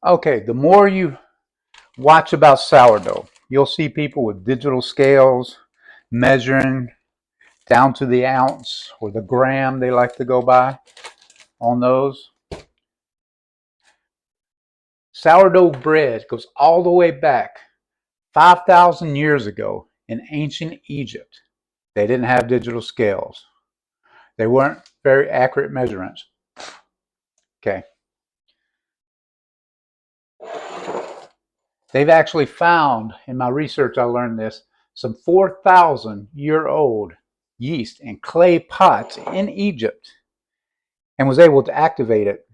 Okay, the more you watch about sourdough, you'll see people with digital scales measuring down to the ounce or the gram they like to go by on those. Sourdough bread goes all the way back 5,000 years ago in ancient Egypt. They didn't have digital scales. They weren't very accurate measurements. Okay. They've actually found, in my research I learned this, some 4,000-year-old yeast in clay pots in Egypt and was able to activate it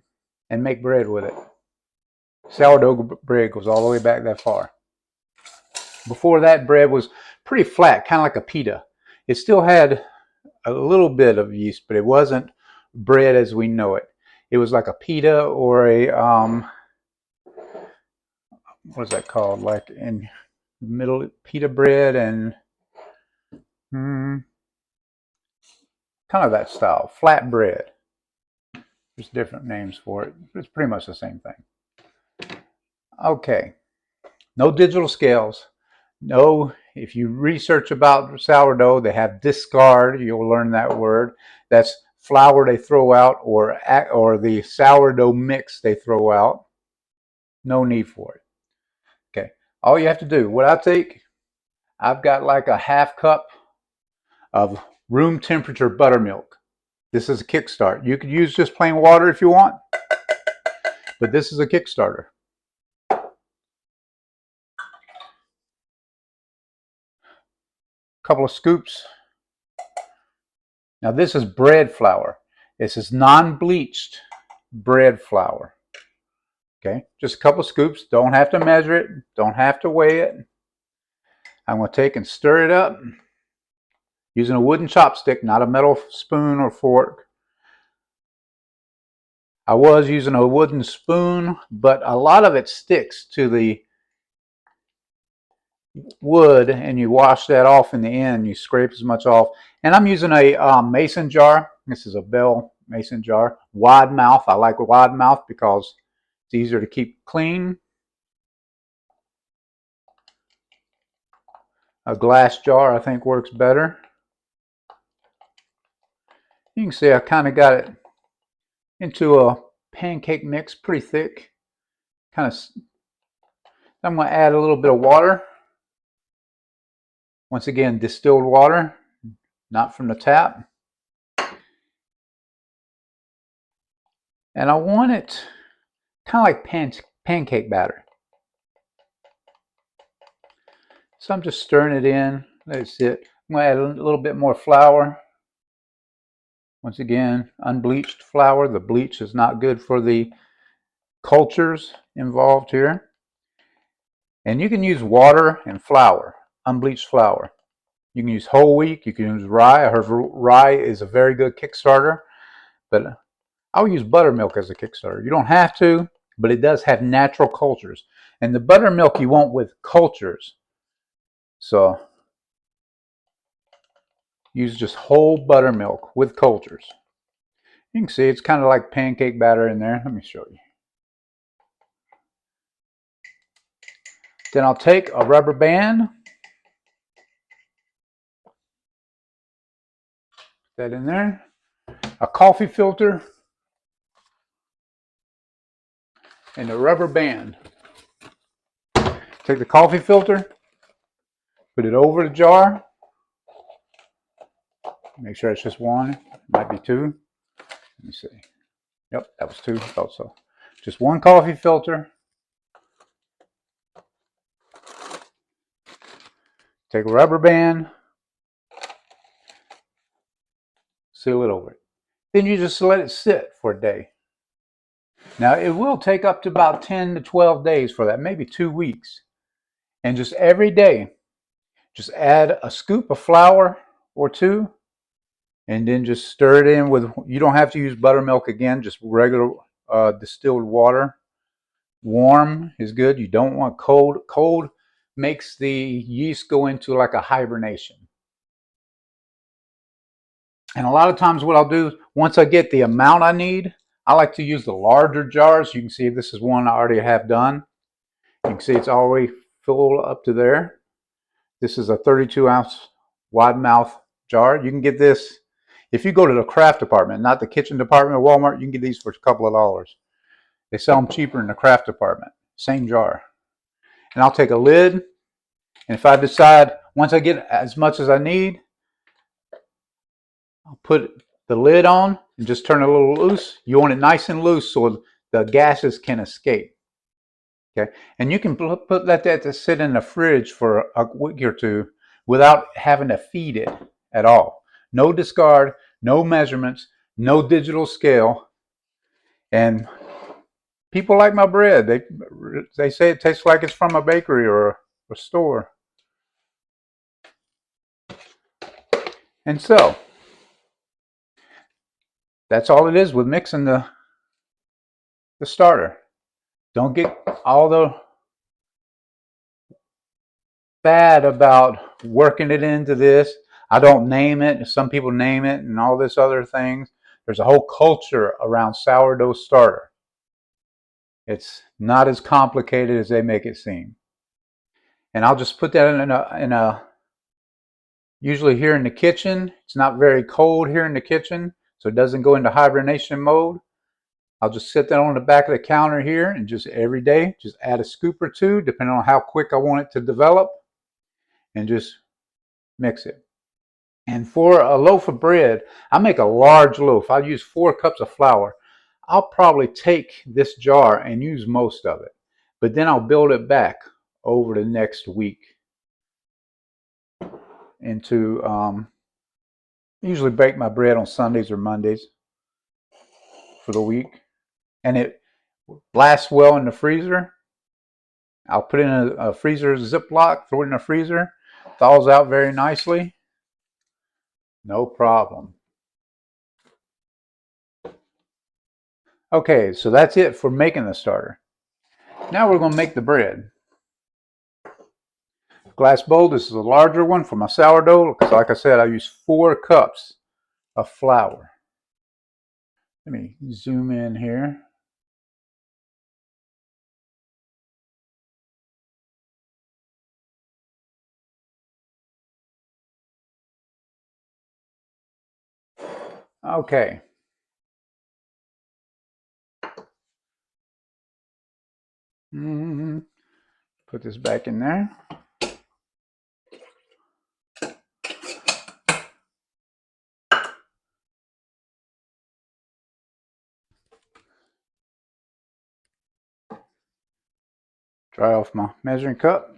and make bread with it. Sourdough bread goes all the way back that far. Before that, bread was pretty flat, kind of like a pita. It still had a little bit of yeast, but it wasn't bread as we know it. It was like a pita or a, what is that called? Like in the middle, pita bread and kind of that style, flat bread. There's different names for it. It's pretty much the same thing. Okay, no digital scales. No, if you research about sourdough, they have discard. You'll learn that word. That's flour they throw out, or the sourdough mix they throw out. No need for it. Okay, all you have to do. What I take, I've got like a half cup of room temperature buttermilk. This is a kickstart. You could use just plain water if you want, but this is a Kickstarter. Couple of scoops. Now this is bread flour. This is non-bleached bread flour. Okay, just a couple of scoops. Don't have to measure it. Don't have to weigh it. I'm going to take and stir it up using a wooden chopstick, not a metal spoon or fork. I was using a wooden spoon, but a lot of it sticks to the wood, and you wash that off in the end. You scrape as much off. And I'm using a mason jar. This is a Bell mason jar. Wide mouth. I like wide mouth because it's easier to keep clean. A glass jar I think works better. You can see I kind of got it into a pancake mix, pretty thick. I'm going to add a little bit of water. Once again, distilled water, not from the tap. And I want it kind of like pancake batter. So I'm just stirring it in. Let it sit. I'm going to add a little bit more flour. Once again, unbleached flour. The bleach is not good for the cultures involved here. And you can use water and flour, unbleached flour. You can use whole wheat. You can use rye. I heard rye is a very good Kickstarter. But I'll use buttermilk as a Kickstarter. You don't have to, but it does have natural cultures. And the buttermilk you want with cultures. So use just whole buttermilk with cultures. You can see it's kind of like pancake batter in there. Let me show you. Then I'll take a rubber band. Put that in there. A coffee filter. And a rubber band. Take the coffee filter. Put it over the jar. Make sure it's just one. It might be two. Let me see. Yep, that was two. I thought so. Just one coffee filter. Take a rubber band. Seal it over it. Then you just let it sit for a day. Now it will take up to about 10 to 12 days for that, maybe 2 weeks. And just every day, just add a scoop of flour or two, and then just stir it in with, you don't have to use buttermilk again, just regular distilled water. Warm is good. You don't want cold. Cold makes the yeast go into like a hibernation. And a lot of times what I'll do, once I get the amount I need, I like to use the larger jars. You can see this is one I already have done. You can see it's already full up to there. This is a 32-ounce wide mouth jar. You can get this if you go to the craft department, not the kitchen department of Walmart. You can get these for a couple of dollars. They sell them cheaper in the craft department. Same jar. And I'll take a lid, and if I decide once I get as much as I need, I'll put the lid on and just turn it a little loose. You want it nice and loose so the gases can escape. Okay, and you can let that to sit in the fridge for a week or two without having to feed it at all. No discard, no measurements, no digital scale. And people like my bread. They say it tastes like it's from a bakery or a store. And so that's all it is with mixing the starter. Don't get all the bad about working it into this. I don't name it. Some people name it and all this other things. There's a whole culture around sourdough starter. It's not as complicated as they make it seem. And I'll just put that in a usually here in the kitchen. It's not very cold here in the kitchen, so it doesn't go into hibernation mode. I'll just sit that on the back of the counter here and just every day, just add a scoop or two, depending on how quick I want it to develop, and just mix it. And for a loaf of bread, I make a large loaf. I use 4 cups of flour. I'll probably take this jar and use most of it, but then I'll build it back over the next week into, usually bake my bread on Sundays or Mondays for the week. And it lasts well in the freezer. I'll put it in a freezer Ziploc, throw it in the freezer, thaws out very nicely. No problem. Okay, so that's it for making the starter. Now we're going to make the bread. Glass bowl, this is a larger one for my sourdough because like I said, I use 4 cups of flour. Let me zoom in here. Okay. Put this back in there. Dry off my measuring cup.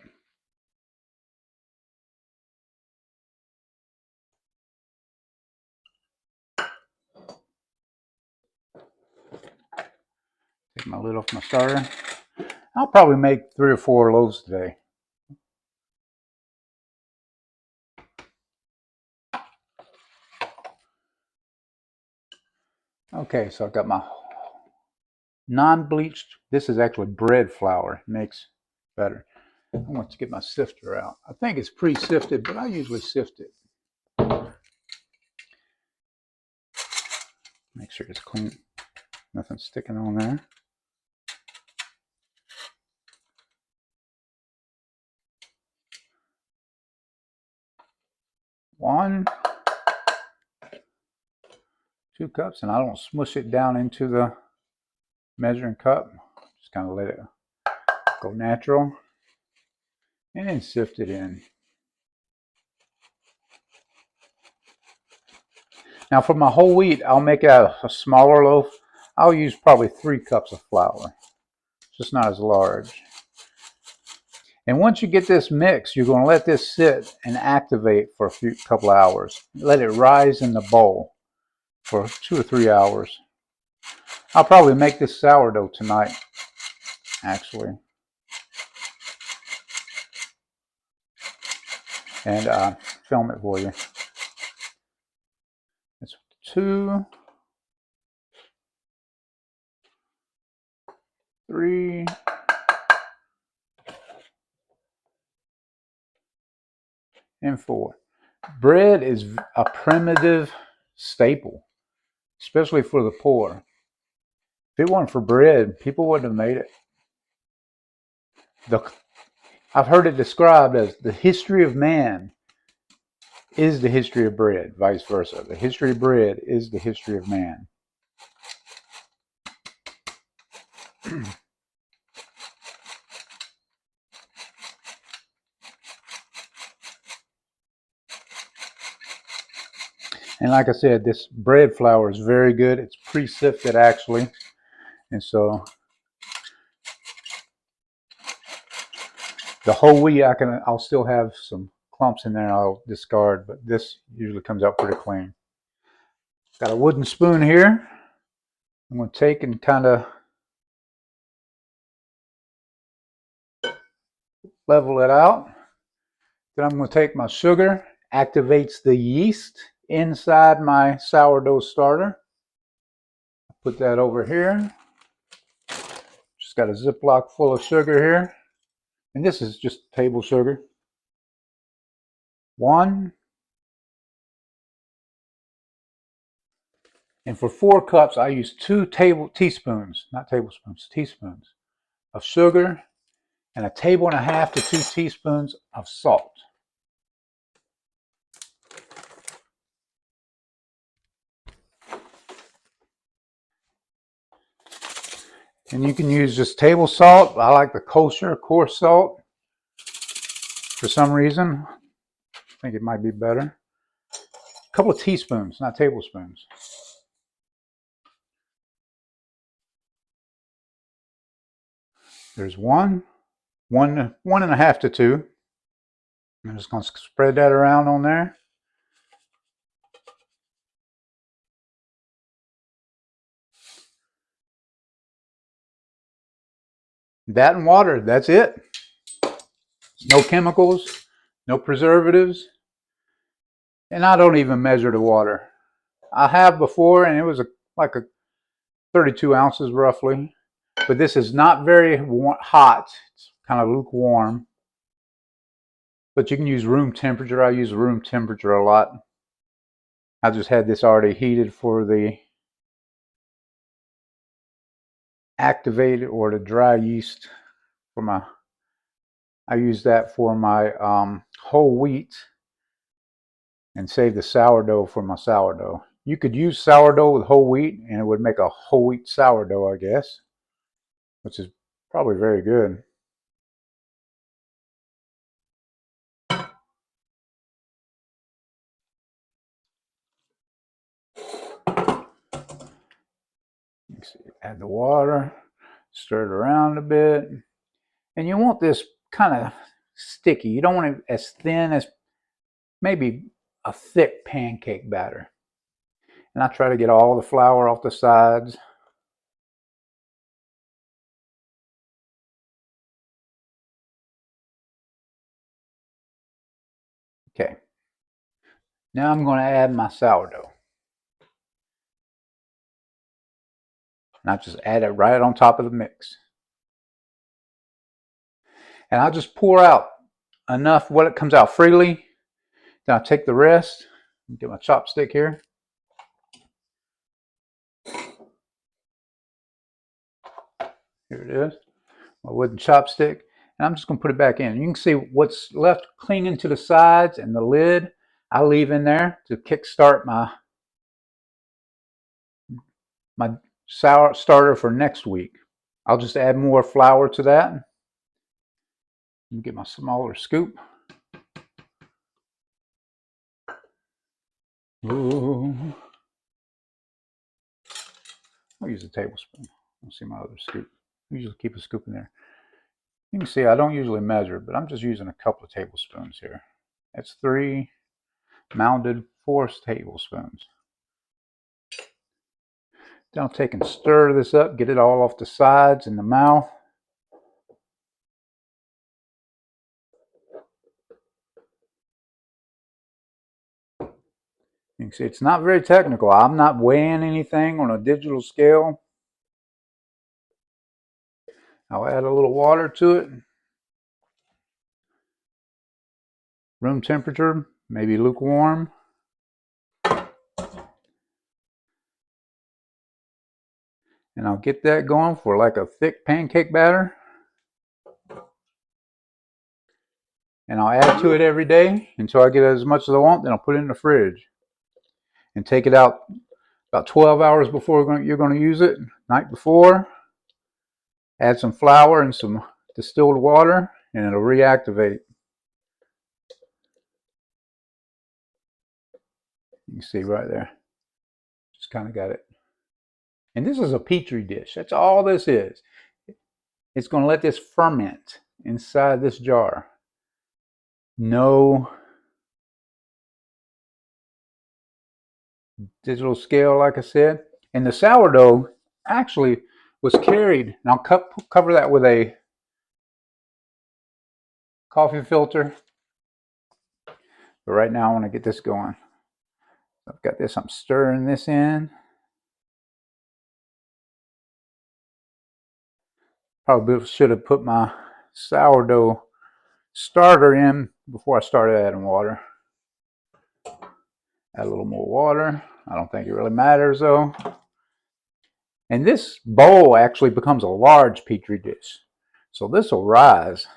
Take my lid off my starter. I'll probably make 3 or 4 loaves today. Okay, so I've got my non-bleached, this is actually bread flour. It makes better. I want to get my sifter out. I think it's pre-sifted, but I usually sift it. Make sure it's clean. Nothing sticking on there. One, 2 cups, and I don't smush it down into the measuring cup. Just kind of let it go natural, and then sift it in. Now for my whole wheat, I'll make a smaller loaf. I'll use probably 3 cups of flour. It's just not as large. And once you get this mix, you're going to let this sit and activate for a couple of hours. Let it rise in the bowl for 2 or 3 hours. I'll probably make this sourdough tonight, actually. And film it for you. It's 2, 3, and 4. Bread is a primitive staple, especially for the poor. it weren't for bread, people wouldn't have made it. I've heard it described as the history of man is the history of bread, vice versa. The history of bread is the history of man. And like I said, this bread flour is very good. It's pre-sifted actually. And so the whole wheat, I'll still have some clumps in there I'll discard, but this usually comes out pretty clean. Got a wooden spoon here. I'm going to take and kind of level it out. Then I'm going to take my sugar, activates the yeast inside my sourdough starter. Put that over here. Just got a Ziploc full of sugar here. And this is just table sugar. 1. And for 4 cups, I use 2 teaspoons of sugar and 1.5 tablespoons to 2 teaspoons of salt. And you can use just table salt. I like the kosher coarse salt for some reason. I think it might be better. A couple of teaspoons, not tablespoons. There's 1.5 to 2. I'm just going to spread that around on there. That and water, that's it. No chemicals, no preservatives. And I don't even measure the water. I have before, and it was like 32 ounces roughly. But this is not very hot. It's kind of lukewarm. But you can use room temperature. I use room temperature a lot. I just had this already heated for the activated or the dry yeast for my, I use that for my whole wheat and save the sourdough for my sourdough. You could use sourdough with whole wheat and it would make a whole wheat sourdough, I guess, which is probably very good. You see, add the water, stir it around a bit. And you want this kind of sticky. You don't want it as thin as maybe a thick pancake batter. And I try to get all the flour off the sides. Okay. Now I'm going to add my sourdough. And I just add it right on top of the mix. And I'll just pour out enough what it comes out freely. Then I'll take the rest, get my chopstick here. Here it is, my wooden chopstick. And I'm just going to put it back in. You can see what's left clinging to the sides and the lid I leave in there to kickstart my sour starter for next week. I'll just add more flour to that. Get my smaller scoop. Ooh. I'll use a tablespoon. I'll see my other scoop. I usually keep a scoop in there. You can see I don't usually measure, but I'm just using a couple of tablespoons here. That's 3 mounded 4 tablespoons. Then I'll take and stir this up, get it all off the sides and the mouth. You can see it's not very technical. I'm not weighing anything on a digital scale. I'll add a little water to it. Room temperature, maybe lukewarm. And I'll get that going for like a thick pancake batter. And I'll add to it every day until I get as much as I want. Then I'll put it in the fridge and take it out about 12 hours before you're going to use it. Night before, add some flour and some distilled water, and it'll reactivate. You can see right there. Just kind of got it. And this is a petri dish. That's all this is. It's going to let this ferment inside this jar. No digital scale, like I said. And the sourdough actually was carried, and I'll cover that with a coffee filter. But right now I want to get this going. I've got this, I'm stirring this in. Probably should have put my sourdough starter in before I started adding water. Add a little more water. I don't think it really matters though. And this bowl actually becomes a large petri dish. So this will rise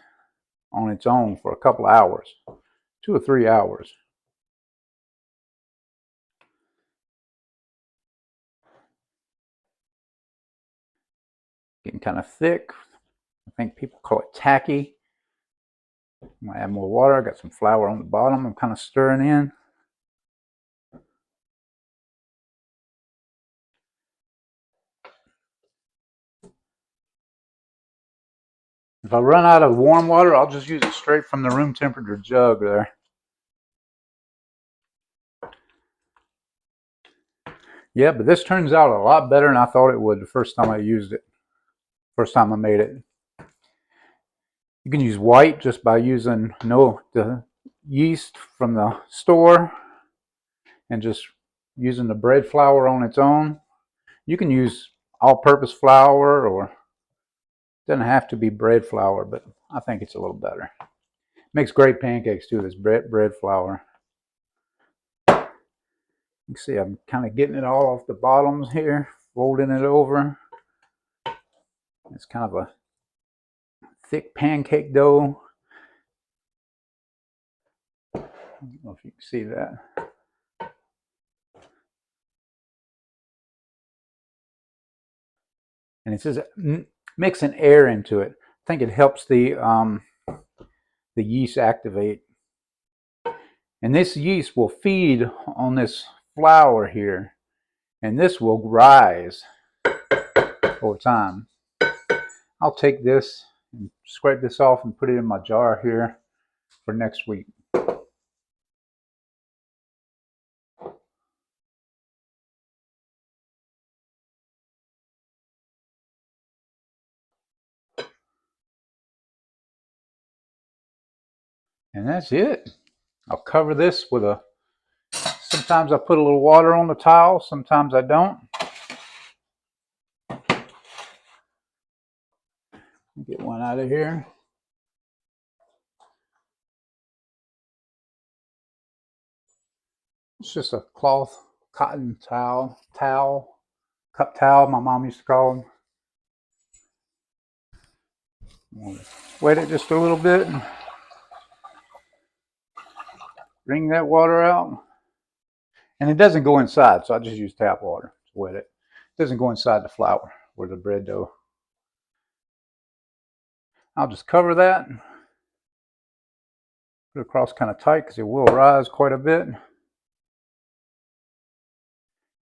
on its own for a couple of hours, 2 or 3 hours. Getting kind of thick. I think people call it tacky. I'm going to add more water. I got some flour on the bottom. I'm kind of stirring in. If I run out of warm water, I'll just use it straight from the room temperature jug there. Yeah, but this turns out a lot better than I thought it would the first time I used it. First time I made it. You can use white just by using the yeast from the store and just using the bread flour on its own. You can use all-purpose flour, or it doesn't have to be bread flour, but I think it's a little better. Makes great pancakes too, this bread flour. You can see I'm kind of getting it all off the bottoms here, folding it over. It's kind of a thick pancake dough. I don't know if you can see that. And it says mixing air into it. I think it helps the yeast activate. And this yeast will feed on this flour here, and this will rise over time. I'll take this and scrape this off and put it in my jar here for next week. And that's it. I'll cover this with sometimes I put a little water on the towel, sometimes I don't. Get one out of here. It's just a cloth, cotton towel, cup towel, my mom used to call them. Wet it just a little bit. Wring that water out. And it doesn't go inside, so I just use tap water to wet it. It doesn't go inside the flour or the bread dough. I'll just cover that. Put it across kind of tight because it will rise quite a bit.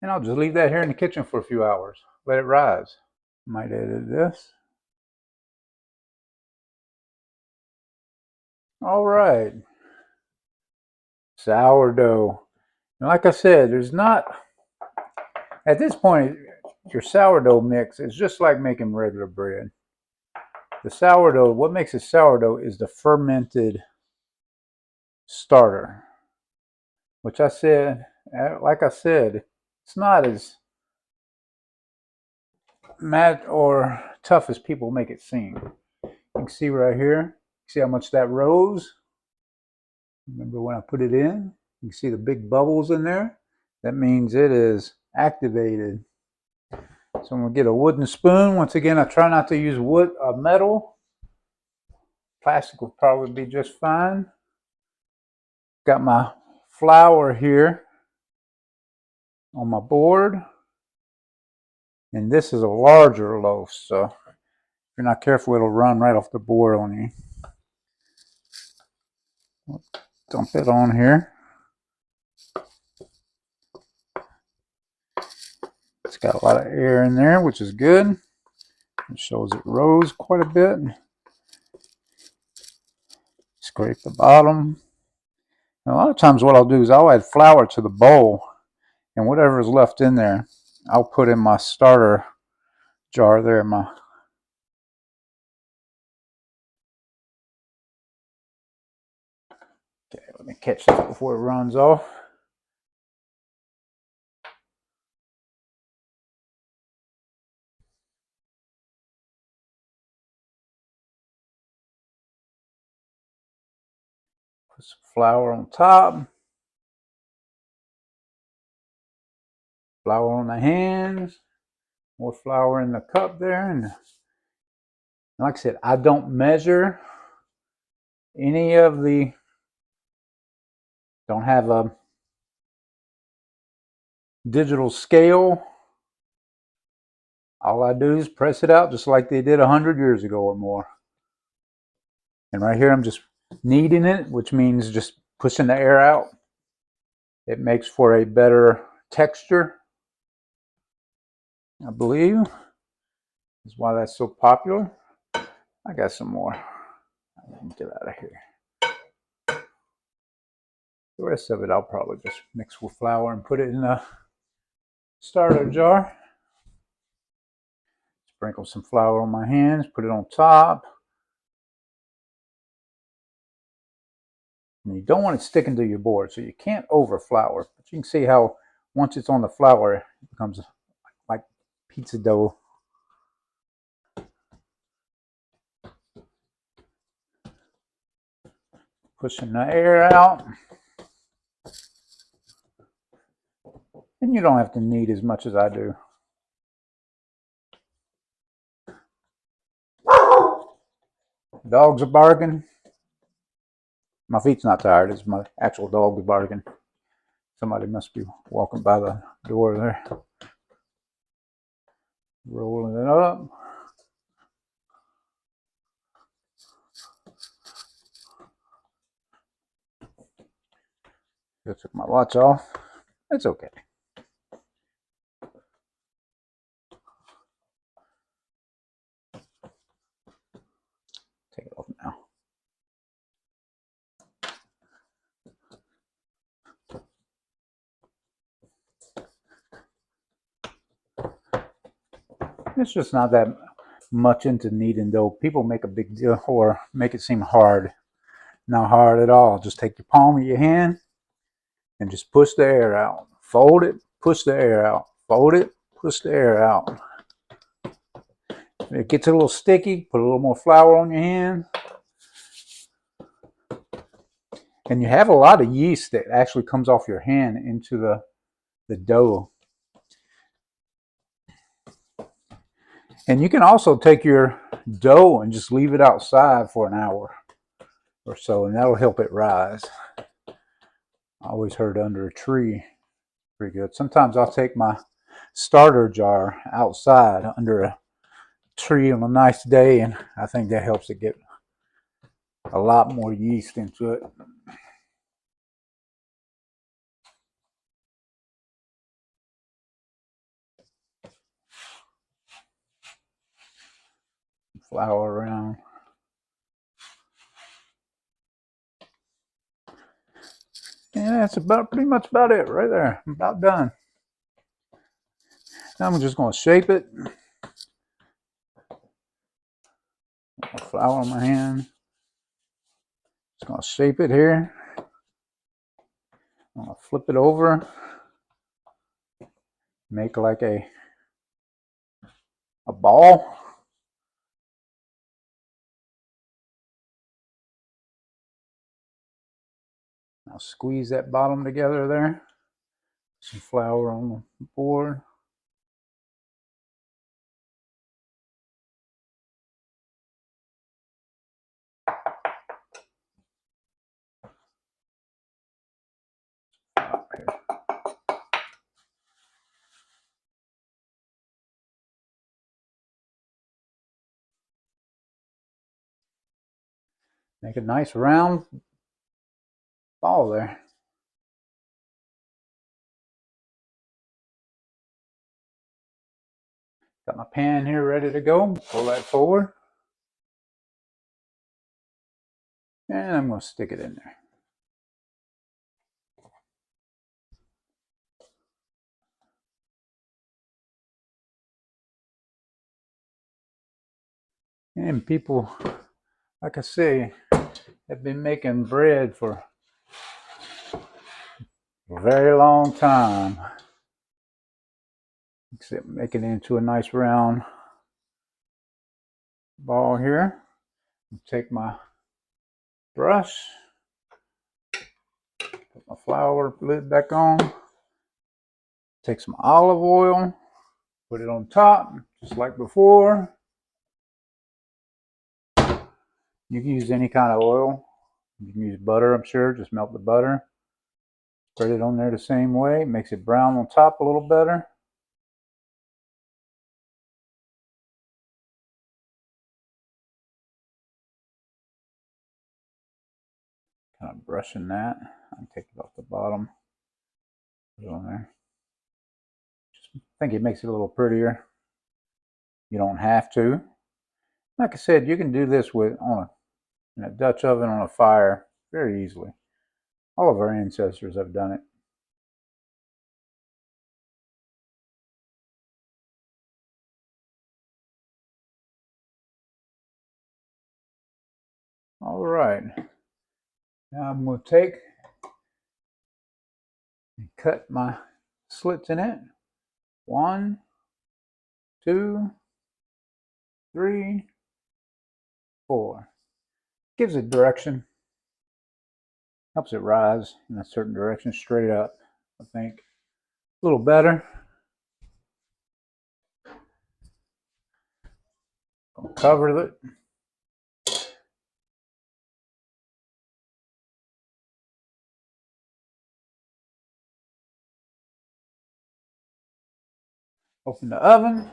And I'll just leave that here in the kitchen for a few hours. Let it rise. Might edit this. All right. Sourdough. And like I said, there's not, at this point, your sourdough mix is just like making regular bread. The sourdough, what makes it sourdough is the fermented starter, which I said, like I said, it's not as mad or tough as people make it seem. You can see right here, see how much that rose? Remember when I put it in? You can see the big bubbles in there. That means it is activated. So I'm going to get a wooden spoon. Once again, I try not to use wood or metal. Plastic will probably be just fine. Got my flour here on my board. And this is a larger loaf, so if you're not careful, it'll run right off the board on you. Dump it on here. It's got a lot of air in there, which is good. It shows it rose quite a bit. Scrape the bottom. And a lot of times what I'll do is I'll add flour to the bowl, and whatever is left in there, I'll put in my starter jar there. Okay, let me catch this before it runs off. Put some flour on top. Flour on the hands. More flour in the cup there. And like I said, I don't measure any of the, don't have a digital scale. All I do is press it out just like they did 100 years ago or more. And right here I'm just kneading it, which means just pushing the air out. It makes for a better texture, I believe. That's why that's so popular. I got some more. Get out of here. The rest of it I'll probably just mix with flour and put it in a starter jar. Sprinkle some flour on my hands, put it on top. And you don't want it sticking to your board, so you can't over flour. But you can see how once it's on the flour, it becomes like pizza dough. Pushing the air out. And you don't have to knead as much as I do. Dog's a bargain. My feet's not tired. It's my actual dog's bargain. Somebody must be walking by the door there. Rolling it up. I took my watch off. It's okay. Take it off now. It's just not that much into kneading dough. People make a big deal or make it seem hard. Not hard at all. Just take your palm of your hand and just push the air out. Fold it, push the air out. Fold it, push the air out. If it gets a little sticky, put a little more flour on your hand. And you have a lot of yeast that actually comes off your hand into the dough. And you can also take your dough and just leave it outside for an hour or so, and that'll help it rise. I always heard under a tree, pretty good. Sometimes I'll take my starter jar outside under a tree on a nice day, and I think that helps it get a lot more yeast into it. Flour around. And that's pretty much about it right there. I'm about done. Now I'm just going to shape it. Flour on my hand. Just going to shape it here. I'm going to flip it over. Make like a ball. I'll squeeze that bottom together there. Some flour on the board. Make a nice round ball there. Got my pan here ready to go. Pull that forward. And I'm going to stick it in there. And people, like I say, have been making bread for a very long time. Except make it into a nice round ball here. Take my brush, put my flour lid back on, take some olive oil, put it on top, just like before. You can use any kind of oil. You can use butter, I'm sure. Just melt the butter. Spread it on there the same way. Makes it brown on top a little better. Kind of brushing that. I can take it off the bottom. Put it on there. Just think it makes it a little prettier. You don't have to. Like I said, you can do this in a Dutch oven on a fire very easily. All of our ancestors have done it. All right. Now I'm going to take and cut my slits in it. 1, 2, 3, 4. Gives it direction. Helps it rise in a certain direction, straight up, I think. A little better. I'll cover it. Open the oven.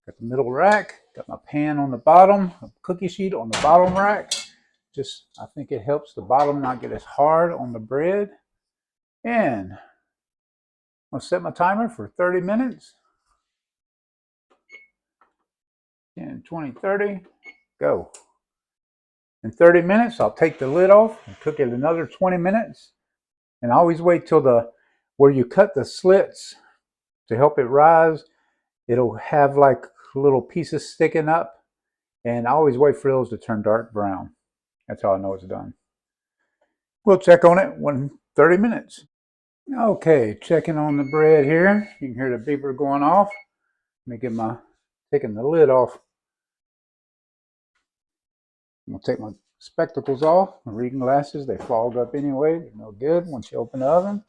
Got the middle rack. Got my pan on the bottom. A cookie sheet on the bottom rack. Just, I think it helps the bottom not get as hard on the bread. And I'm going to set my timer for 30 minutes. 10, 20, 30. Go. In 30 minutes, I'll take the lid off and cook it another 20 minutes. And I always wait till where you cut the slits to help it rise, it'll have like little pieces sticking up. And I always wait for those to turn dark brown. That's how I know it's done. We'll check on it in 30 minutes. Okay, checking on the bread here. You can hear the beeper going off. Let me get taking the lid off. I'm gonna take my spectacles off, my reading glasses. They fog up anyway. They're no good once you open the oven.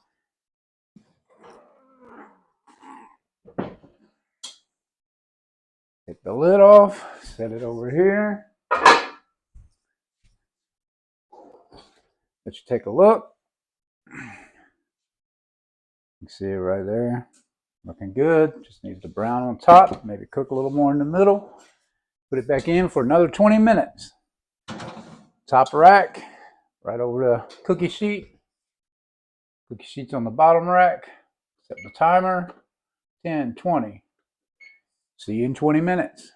Take the lid off, set it over here. Let you take a look. You can see it right there. Looking good. Just needs to brown on top. Maybe cook a little more in the middle. Put it back in for another 20 minutes. Top rack, right over the cookie sheet. Cookie sheet's on the bottom rack. Set the timer. 10, 20. See you in 20 minutes.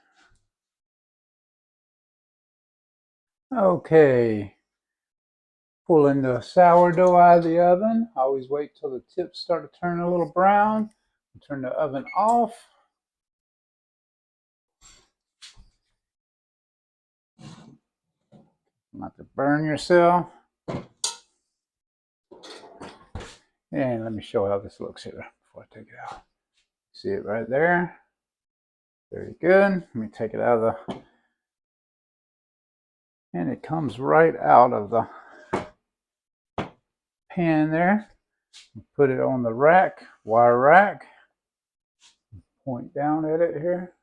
Okay. Pulling the sourdough out of the oven. I always wait till the tips start to turn a little brown. Turn the oven off. Not to burn yourself. And let me show how this looks here before I take it out. See it right there? Very good. Let me take it out of and it comes right out of the pan there. Put it on the rack, wire rack. Point down at it here.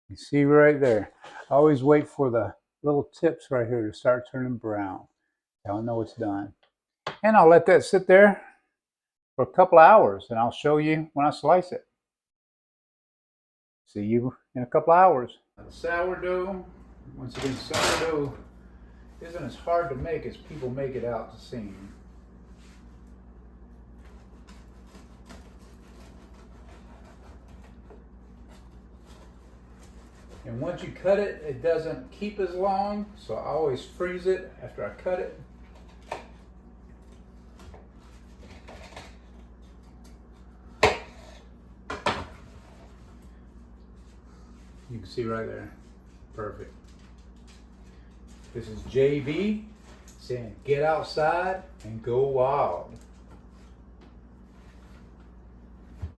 You see right there. I always wait for the little tips right here to start turning brown. I'll know it's done. And I'll let that sit there for a couple of hours and I'll show you when I slice it. See you in a couple of hours. Sourdough Once again, sourdough isn't as hard to make as people make it out to seem. And once you cut it, it doesn't keep as long, so I always freeze it after I cut it. You can see right there. Perfect. This is JB saying, get outside and go wild.